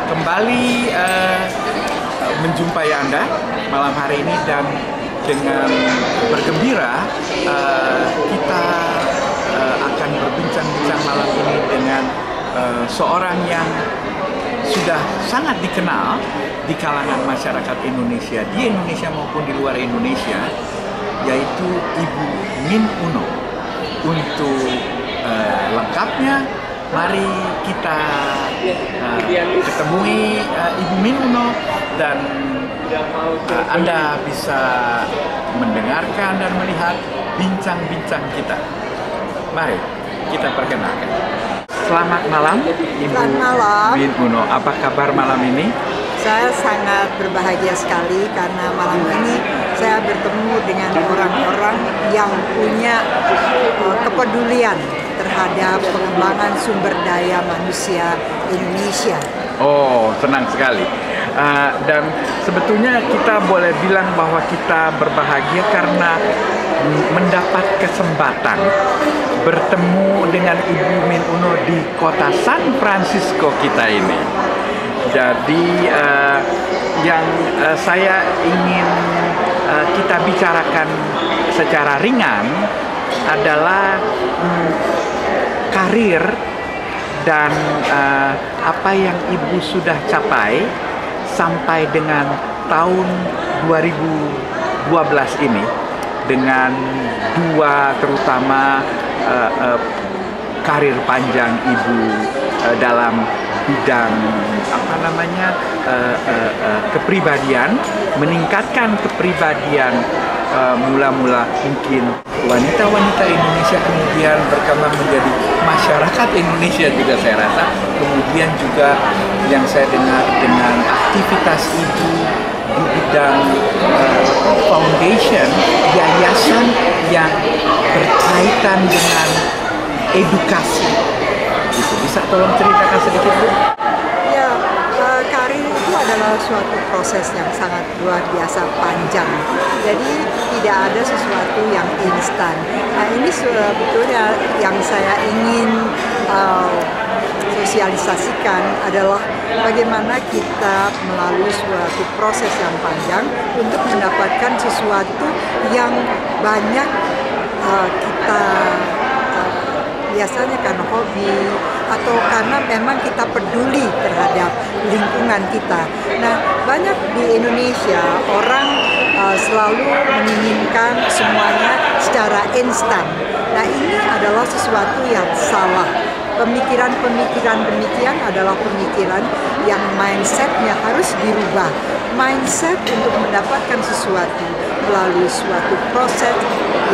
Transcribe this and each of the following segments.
kembali menjumpai Anda malam hari ini, dan dengan bergembira kita akan berbincang-bincang malam ini dengan seorang yang sudah sangat dikenal di kalangan masyarakat Indonesia, di Indonesia maupun di luar Indonesia, yaitu Ibu Min Uno. Untuk lengkapnya, mari kita ketemui Ibu Min Uno, dan Anda bisa mendengarkan dan melihat bincang-bincang kita. Mari kita perkenalkan. Selamat malam, Ibu Min Uno. Apa kabar malam ini? Saya sangat berbahagia sekali karena malam ini saya bertemu dengan orang-orang yang punya kepedulian terhadap pengembangan sumber daya manusia Indonesia. Oh, senang sekali. Dan sebetulnya kita boleh bilang bahwa kita berbahagia karena mendapat kesempatan bertemu dengan Ibu Min Uno di kota San Francisco kita ini. Jadi yang saya ingin kita bicarakan secara ringan adalah karir dan apa yang Ibu sudah capai sampai dengan tahun 2012 ini, dengan dua terutama karir panjang Ibu dalam bidang kepribadian, meningkatkan kepribadian mula-mula mungkin wanita-wanita Indonesia, kemudian berkembang menjadi masyarakat Indonesia juga saya rasa, kemudian juga yang saya dengar dengan aktivitas Ibu di bidang foundation, yayasan yang berkaitan dengan edukasi. Itu bisa tolong ceritakan sedikit, Bu? Ya, karir itu adalah suatu proses yang sangat luar biasa panjang. Jadi tidak ada sesuatu yang instan. Nah, ini sebetulnya yang saya ingin sosialisasikan adalah bagaimana kita melalui suatu proses yang panjang untuk mendapatkan sesuatu yang banyak kita biasanya karena hobi atau karena memang kita peduli terhadap lingkungan kita. Nah, banyak di Indonesia orang selalu menginginkan semuanya secara instan. Nah, ini adalah sesuatu yang salah. Pemikiran-pemikiran demikian adalah pemikiran yang mindsetnya harus dirubah. Mindset untuk mendapatkan sesuatu melalui suatu proses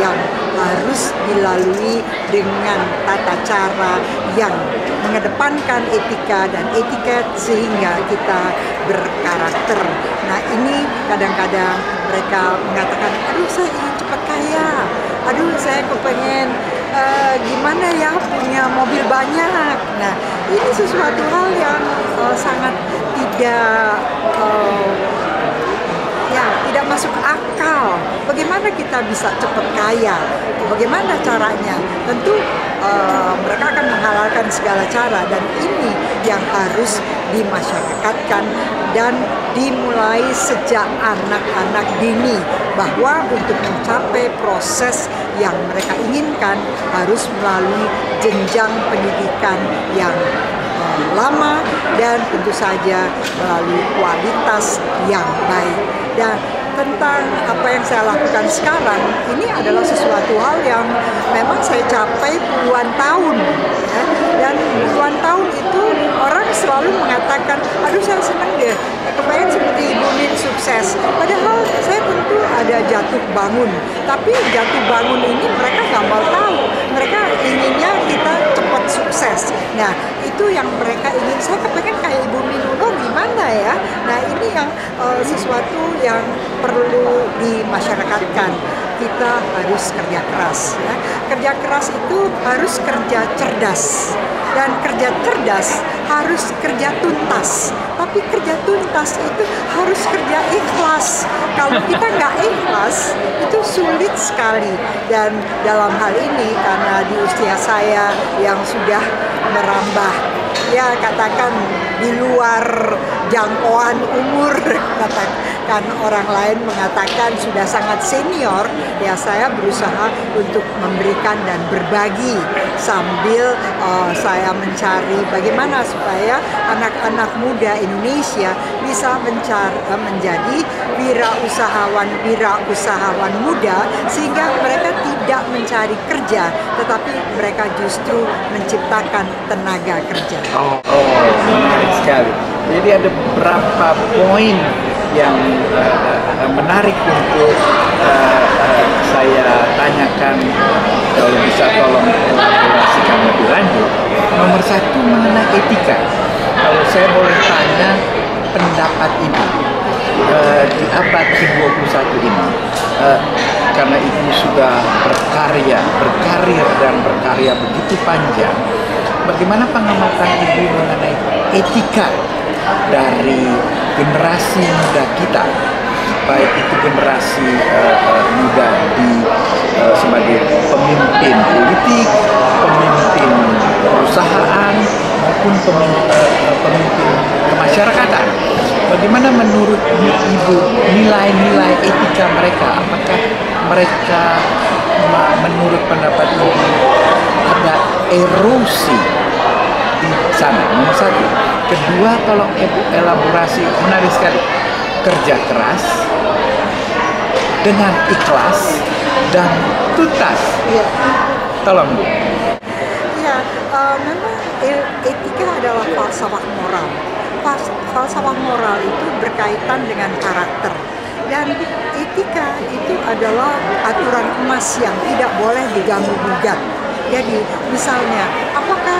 yang harus dilalui dengan tata cara yang mengedepankan etika dan etiket sehingga kita berkarakter. Nah, ini kadang-kadang mereka mengatakan, aduh saya ingin cepat kaya, aduh saya kepengen gimana ya punya mobil banyak. Nah, ini sesuatu hal yang sangat tidak masuk akal. Bagaimana kita bisa cepat kaya? Bagaimana caranya? Tentu mereka akan menghalalkan segala cara, dan ini yang harus dimasyarakatkan dan dimulai sejak anak-anak dini, bahwa untuk mencapai proses yang mereka inginkan harus melalui jenjang pendidikan yang lama dan tentu saja melalui kualitas yang baik. Dan tentang apa yang saya lakukan sekarang, ini adalah sesuatu hal yang memang saya capai puluhan tahun, ya. Dan puluhan tahun itu orang selalu mengatakan, aduh saya senang deh, kebayang seperti Ibu Min sukses. Padahal saya tentu ada jatuh bangun, tapi jatuh bangun ini mereka nggak mau tahu. Mereka inginnya kita cepat sukses. Nah, itu yang mereka ingin. Saya kepengen kayak Ibu Min Uno gimana ya? Nah, ini yang sesuatu yang perlu dimasyarakatkan. Kita harus kerja keras, ya. Kerja keras itu harus kerja cerdas, dan kerja cerdas harus kerja tuntas. Tapi kerja tuntas itu harus kerja ikhlas. Kalau kita nggak ikhlas, itu sulit sekali. Dan dalam hal ini, karena di usia saya yang sudah merambah ya katakan di luar jangkauan umur, katakan orang lain mengatakan sudah sangat senior, ya saya berusaha untuk memberikan dan berbagi sambil saya mencari bagaimana supaya anak-anak muda Indonesia bisa menjadi wirausahawan muda, sehingga mereka tidak mencari kerja tetapi mereka justru menciptakan tenaga kerja. Menarik sekali. Jadi ada beberapa poin yang menarik untuk saya tanyakan, kalau bisa tolong elaborasikan lebih lanjut. Nomor satu mengenai etika. Kalau saya boleh tanya pendapat Ibu di abad ke-21 ini, karena Ibu sudah berkarir dan berkarya begitu panjang, bagaimana pengamatan Ibu mengenai etika dari generasi muda kita, baik itu generasi muda sebagai pemimpin politik, pemimpin perusahaan, maupun pemimpin kemasyarakatan. Bagaimana menurut Ibu nilai-nilai etika mereka? Apakah mereka menurut pendapat Ibu ada erosi di sana? Nomor satu. Kedua, tolong elaborasi, menarik sekali. Kerja keras dengan ikhlas dan tuntas. Ya. Tolong Bu. Ya, memang etika adalah falsafah moral. Falsafah moral itu berkaitan dengan karakter. Dan etika itu adalah aturan emas yang tidak boleh diganggu-gugat. Jadi misalnya, apakah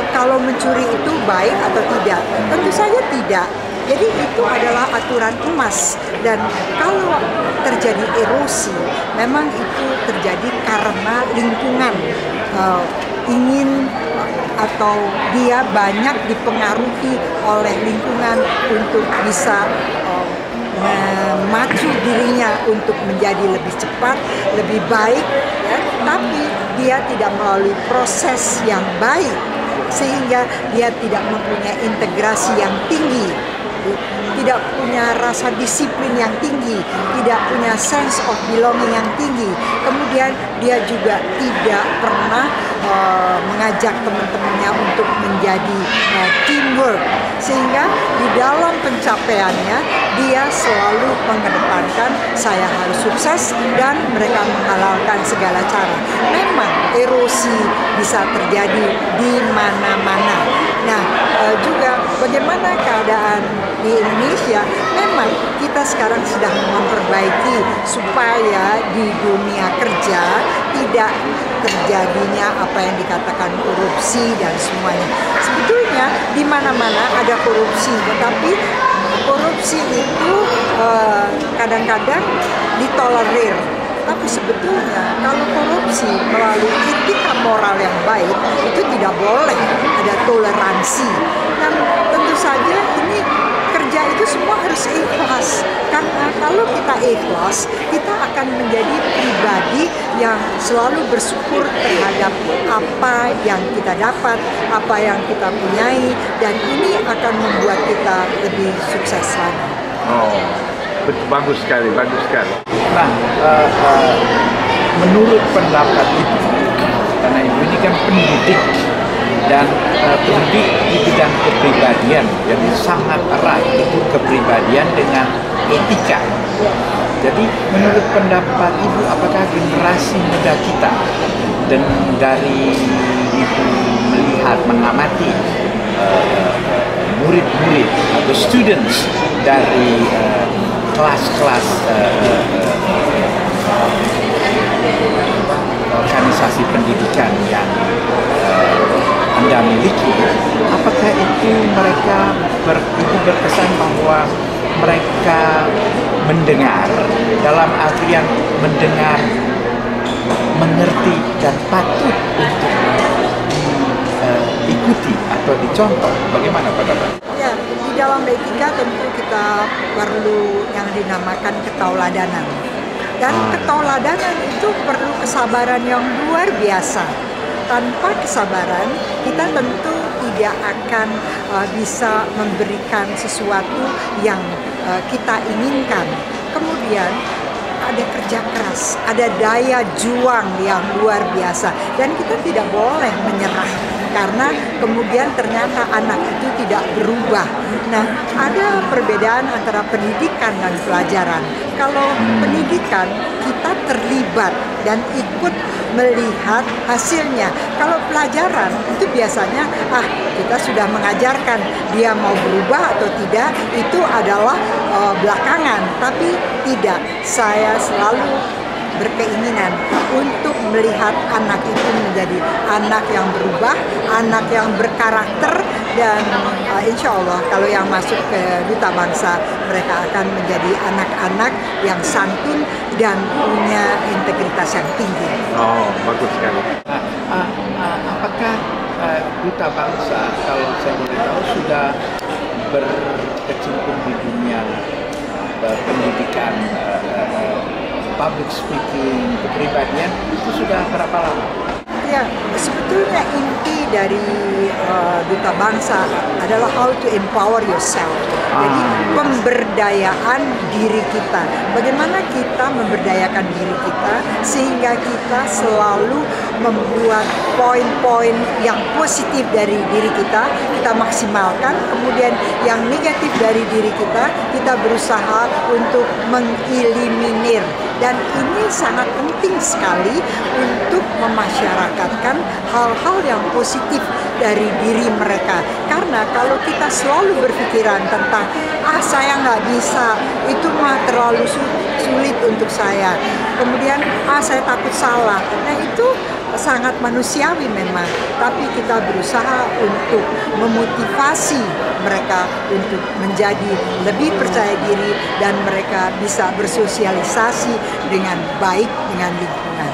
kalau mencuri itu baik atau tidak? Tentu saja tidak. Jadi itu adalah aturan emas. Dan kalau terjadi erosi, memang itu terjadi karena lingkungan ingin atau dia banyak dipengaruhi oleh lingkungan untuk bisa memacu dirinya untuk menjadi lebih cepat, lebih baik, ya, tapi dia tidak melalui proses yang baik sehingga dia tidak mempunyai integrasi yang tinggi, tidak punya rasa disiplin yang tinggi, tidak punya sense of belonging yang tinggi. Kemudian dia juga tidak pernah mengajak teman-temannya untuk menjadi teamwork, sehingga di dalam pencapaiannya dia selalu mengedepankan saya harus sukses dan mereka menghalalkan segala cara. Memang erosi bisa terjadi di mana-mana. Nah, juga bagaimana keadaan di Indonesia? Memang kita sekarang sedang memperbaiki supaya di dunia kerja tidak terjadinya apa yang dikatakan korupsi dan semuanya. Sebetulnya di mana-mana ada korupsi, tetapi korupsi itu kadang-kadang ditolerir. Tapi sebetulnya kalau korupsi melalui etika moral yang baik itu tidak boleh ada toleransi. Dan tentu saja ini kerja itu semua harus ikhlas. Karena kalau kita ikhlas, kita akan menjadi pribadi yang selalu bersyukur terhadap apa yang kita dapat, apa yang kita punyai, dan ini akan membuat kita lebih sukses lagi. Bagus sekali, bagus sekali. Nah, menurut pendapat Ibu, karena Ibu ini kan pendidik dan pendidik di bidang kepribadian, jadi sangat erat itu kepribadian dengan etika. Jadi menurut pendapat Ibu, apakah generasi muda kita dan dari Ibu melihat, mengamati murid-murid atau students dari kelas-kelas organisasi pendidikan yang Anda miliki, apakah itu mereka Ibu berkesan bahwa mereka mendengar, dalam artian mendengar, mengerti dan patut untuk diikuti atau dicontoh? Bagaimana Pak Bapak? Ya, di dalam etika tentu kita perlu yang dinamakan ketauladanan. Dan ketauladanan itu perlu kesabaran yang luar biasa. Tanpa kesabaran, kita tentu dia akan bisa memberikan sesuatu yang kita inginkan. Kemudian ada kerja keras, ada daya juang yang luar biasa, dan kita tidak boleh menyerah karena kemudian ternyata anak itu tidak berubah. Nah, ada perbedaan antara pendidikan dan pelajaran. Kalau pendidikan, kita terlibat dan ikut melihat hasilnya. Kalau pelajaran itu biasanya kita sudah mengajarkan, dia mau berubah atau tidak itu adalah belakangan. Tapi tidak, saya selalu berkeinginan untuk melihat anak itu menjadi anak yang berubah, anak yang berkarakter, dan insya Allah kalau yang masuk ke Duta Bangsa mereka akan menjadi anak-anak yang santun dan punya integritas yang tinggi. Oh, bagus sekali. Apakah Duta Bangsa, kalau saya boleh tahu, sudah berkecimpung di dunia pendidikan, public speaking, kepribadian, itu sudah berapa lama? Ya, sebetulnya inti dari Duta Bangsa adalah how to empower yourself. Jadi pemberdayaan diri kita. Bagaimana kita memberdayakan diri kita sehingga kita selalu membuat poin-poin yang positif dari diri kita maksimalkan. Kemudian yang negatif dari diri kita berusaha untuk mengeliminir. Dan ini sangat penting sekali untuk memasyarakatkan hal-hal yang positif dari diri mereka. Karena kalau kita selalu berpikiran tentang saya nggak bisa, itu mah terlalu sulit untuk saya. Kemudian saya takut salah. Nah, itu sangat manusiawi memang. Tapi kita berusaha untuk memotivasi mereka untuk menjadi lebih percaya diri dan mereka bisa bersosialisasi dengan baik dengan lingkungan.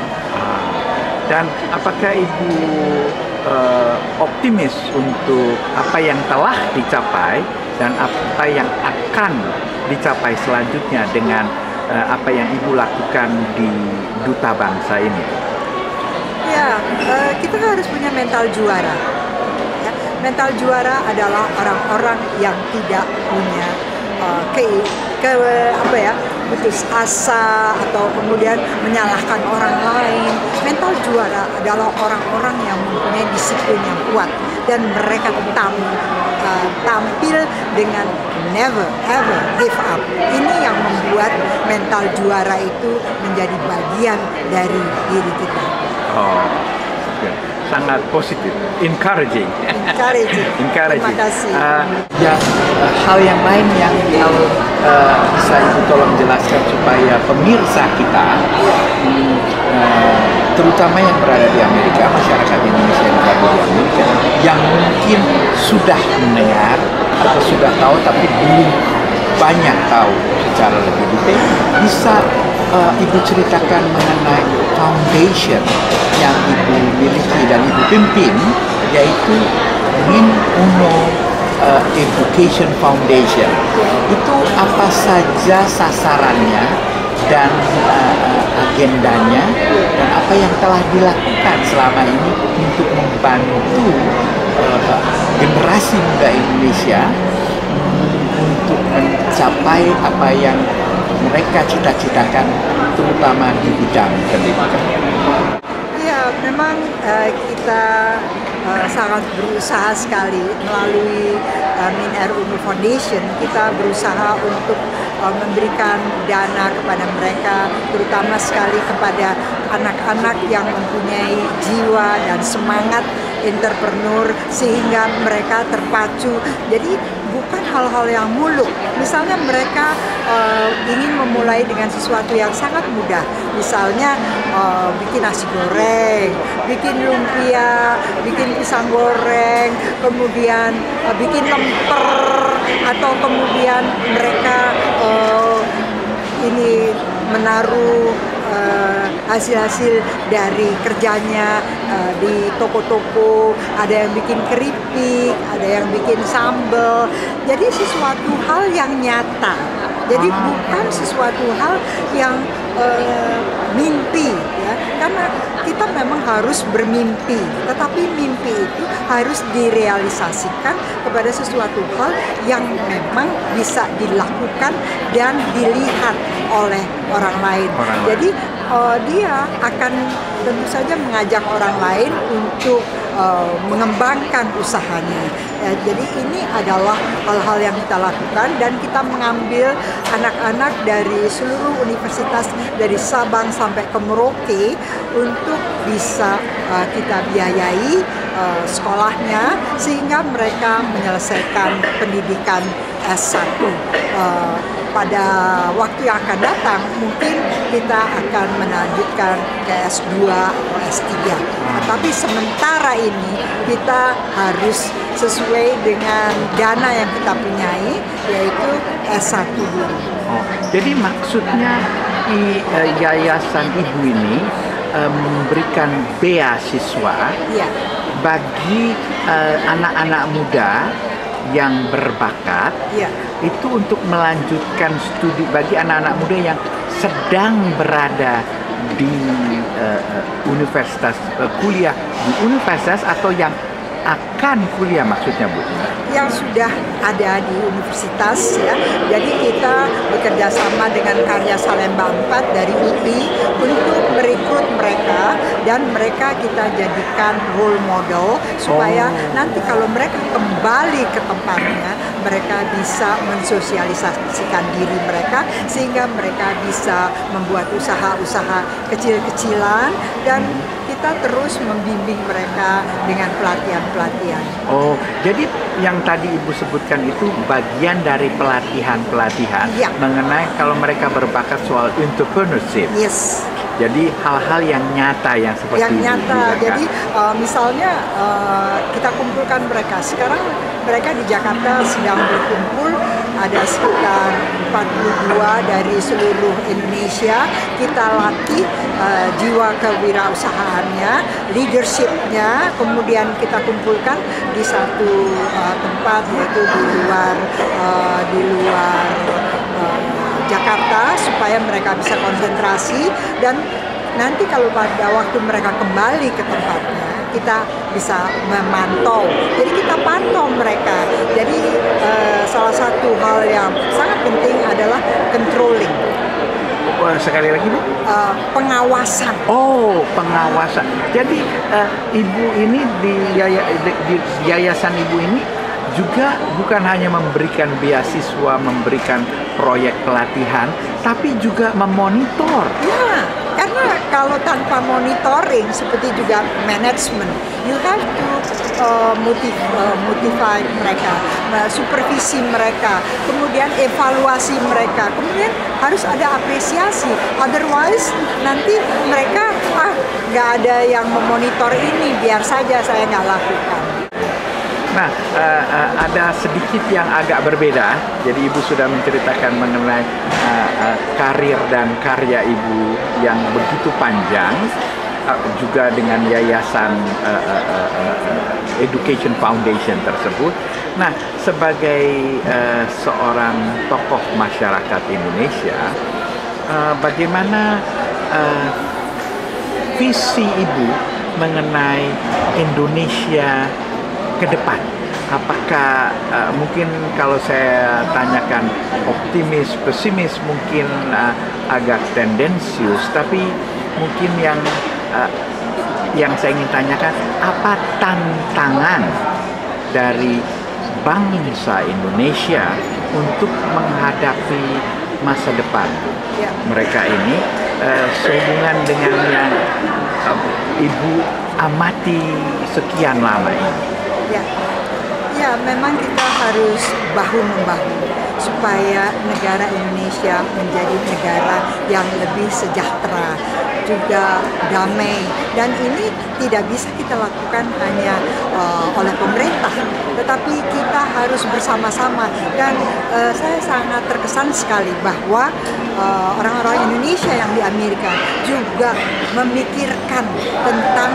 Dan apakah Ibu optimis untuk apa yang telah dicapai dan apa yang akan dicapai selanjutnya dengan apa yang Ibu lakukan di Duta Bangsa ini? Ya, kita harus punya mental juara. Ya, mental juara adalah orang-orang yang tidak punya putus asa atau kemudian menyalahkan orang lain. Mental juara adalah orang-orang yang mempunyai disiplin yang kuat dan mereka tampil dengan never ever give up. Ini yang membuat mental juara itu menjadi bagian dari diri kita. Oh, okay. Sangat positif, encouraging. Terima kasih. Hal yang lain yang bisa Ibu tolong jelaskan supaya pemirsa kita, terutama yang berada di Amerika, masyarakat Indonesia yang berada di Amerika, yang mungkin sudah mendengar atau sudah tahu tapi belum banyak tahu secara lebih detail, bisa Ibu ceritakan mengenai foundation yang Ibu miliki dan Ibu pimpin, yaitu Min Uno Education Foundation. Itu apa saja sasarannya dan agendanya, dan apa yang telah dilakukan selama ini untuk membantu generasi muda Indonesia untuk mencapai apa yang mereka cita-citakan, terutama di bidang pendidikan. Ya, memang kita sangat berusaha sekali melalui Min Uno Foundation. Kita berusaha untuk memberikan dana kepada mereka, terutama sekali kepada anak-anak yang mempunyai jiwa dan semangat entrepreneur sehingga mereka terpacu. Jadi bukan hal-hal yang muluk. Misalnya mereka ingin memulai dengan sesuatu yang sangat mudah. Misalnya bikin nasi goreng, bikin lumpia, bikin pisang goreng, kemudian bikin lemper, atau kemudian mereka menaruh hasil-hasil dari kerjanya di toko-toko. Ada yang bikin keripik, ada yang bikin sambal. Jadi sesuatu hal yang nyata. Jadi bukan sesuatu hal yang mimpi, ya. Karena kita memang harus bermimpi, tetapi mimpi itu harus direalisasikan kepada sesuatu hal yang memang bisa dilakukan dan dilihat oleh orang lain. Jadi dia akan tentu saja mengajak orang lain untuk mengembangkan usahanya. Jadi ini adalah hal-hal yang kita lakukan, dan kita mengambil anak-anak dari seluruh universitas dari Sabang sampai ke Merauke untuk bisa kita biayai sekolahnya sehingga mereka menyelesaikan pendidikan S1. Pada waktu yang akan datang mungkin kita akan melanjutkan ke S2 atau S3. Tapi sementara ini kita harus sesuai dengan dana yang kita punyai, yaitu S1 dulu. Jadi maksudnya yayasan ibu ini memberikan beasiswa bagi anak-anak muda yang berbakat, itu untuk melanjutkan studi bagi anak-anak muda yang sedang berada di universitas, kuliah di universitas, atau yang akan kuliah maksudnya, Bu? Yang sudah ada di universitas, ya. Jadi kita bekerja sama dengan Karya Salemba 4 dari UI untuk merekrut mereka, dan mereka kita jadikan role model supaya nanti kalau mereka kembali ke tempatnya, mereka bisa mensosialisasikan diri mereka sehingga mereka bisa membuat usaha-usaha kecil-kecilan, dan kita terus membimbing mereka dengan pelatihan-pelatihan. Jadi yang tadi Ibu sebutkan itu bagian dari pelatihan-pelatihan mengenai kalau mereka berbakat soal entrepreneurship. Yes. Jadi hal-hal yang nyata, yang seperti yang nyata. Ibu Jadi misalnya kita kumpulkan mereka. Sekarang mereka di Jakarta sedang berkumpul, ada sekitar 42 dari seluruh Indonesia. Kita latih jiwa kewirausahaannya, leadership-nya, kemudian kita kumpulkan di satu tempat, yaitu di luar Jakarta, supaya mereka bisa konsentrasi, dan nanti kalau pada waktu mereka kembali ke tempatnya kita bisa memantau. Jadi kita pantau mereka. Jadi salah satu hal yang sangat penting adalah controlling. Sekali lagi, Bu? Pengawasan. Pengawasan. Jadi Ibu ini di yayasan Ibu ini juga bukan hanya memberikan beasiswa, memberikan proyek pelatihan, tapi juga memonitor. Ya, karena kalau tanpa monitoring, seperti juga manajemen, you have to motivate mereka, supervisi mereka, kemudian evaluasi mereka, kemudian harus ada apresiasi. Otherwise nanti mereka nggak ada yang memonitor ini, biar saja saya nggak lakukan. Nah, ada sedikit yang agak berbeda. Jadi Ibu sudah menceritakan mengenai karir dan karya Ibu yang begitu panjang, juga dengan yayasan Education Foundation tersebut. Nah, sebagai seorang tokoh masyarakat Indonesia, bagaimana visi Ibu mengenai Indonesia ke depan? Apakah mungkin kalau saya tanyakan optimis, pesimis, mungkin agak tendensius, tapi mungkin yang saya ingin tanyakan, apa tantangan dari bangsa Indonesia untuk menghadapi masa depan mereka ini, sehubungan dengan yang Ibu amati sekian lama ini? Ya, memang kita harus bahu-membahu supaya negara Indonesia menjadi negara yang lebih sejahtera, juga damai. Dan ini tidak bisa kita lakukan hanya oleh pemerintah, tetapi kita harus bersama-sama. Dan saya sangat terkesan sekali bahwa orang-orang Indonesia yang di Amerika juga memikirkan tentang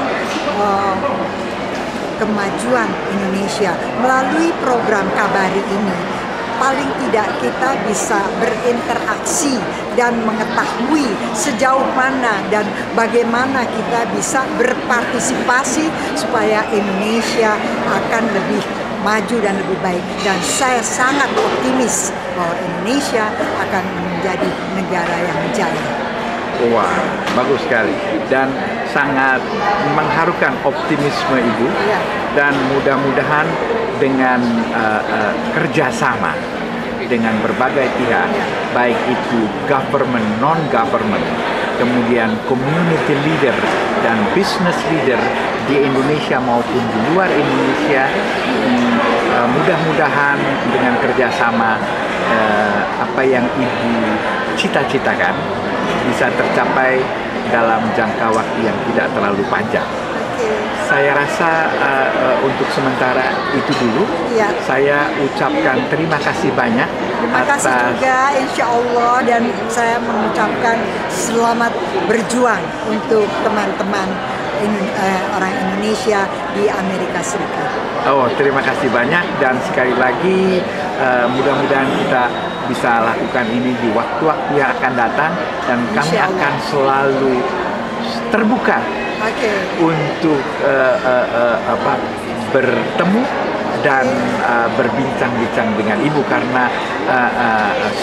kemajuan Indonesia melalui program Kabari ini. paling tidak kita bisa berinteraksi dan mengetahui sejauh mana dan bagaimana kita bisa berpartisipasi supaya Indonesia akan lebih maju dan lebih baik. Dan saya sangat optimis bahwa Indonesia akan menjadi negara yang jaya. Wah, bagus sekali dan sangat mengharukan optimisme Ibu. Ya. Dan mudah-mudahan dengan kerjasama dengan berbagai pihak, baik itu government, non-government, kemudian community leader dan business leader di Indonesia maupun di luar Indonesia, mudah-mudahan dengan kerjasama apa yang Ibu cita-citakan bisa tercapai dalam jangka waktu yang tidak terlalu panjang. Saya rasa untuk sementara itu dulu. Ya. Saya ucapkan terima kasih banyak. Terima kasih juga, insya Allah, dan saya mengucapkan selamat berjuang untuk teman-teman orang Indonesia di Amerika Serikat. Oh, terima kasih banyak dan sekali lagi mudah-mudahan kita bisa lakukan ini di waktu-waktu yang akan datang dan kami akan selalu terbuka untuk bertemu dan berbincang-bincang dengan Ibu karena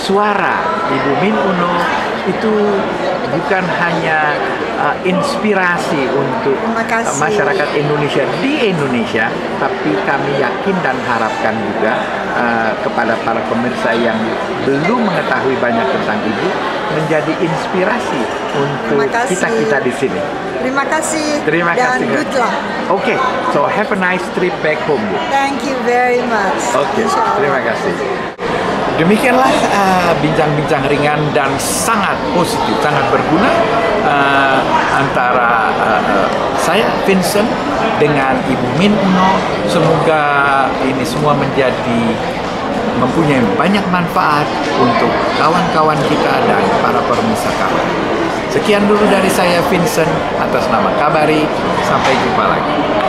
suara Ibu Min Uno itu bukan hanya inspirasi untuk masyarakat Indonesia di Indonesia, tapi kami yakin dan harapkan juga kepada para pemirsa yang belum mengetahui banyak tentang Ibu menjadi inspirasi untuk kita di sini. Terima kasih. Terima kasih. Dan good luck. Okay, so have a nice trip back home, Bu. Thank you very much. Okay, terima kasih. Demikianlah bincang-bincang ringan dan sangat positif, sangat berguna antara saya, Vincent, dengan Ibu Min Uno. Semoga ini semua mempunyai banyak manfaat untuk kawan-kawan kita dan para pemirsa kabar. Sekian dulu dari saya, Vincent, atas nama Kabari. Sampai jumpa lagi.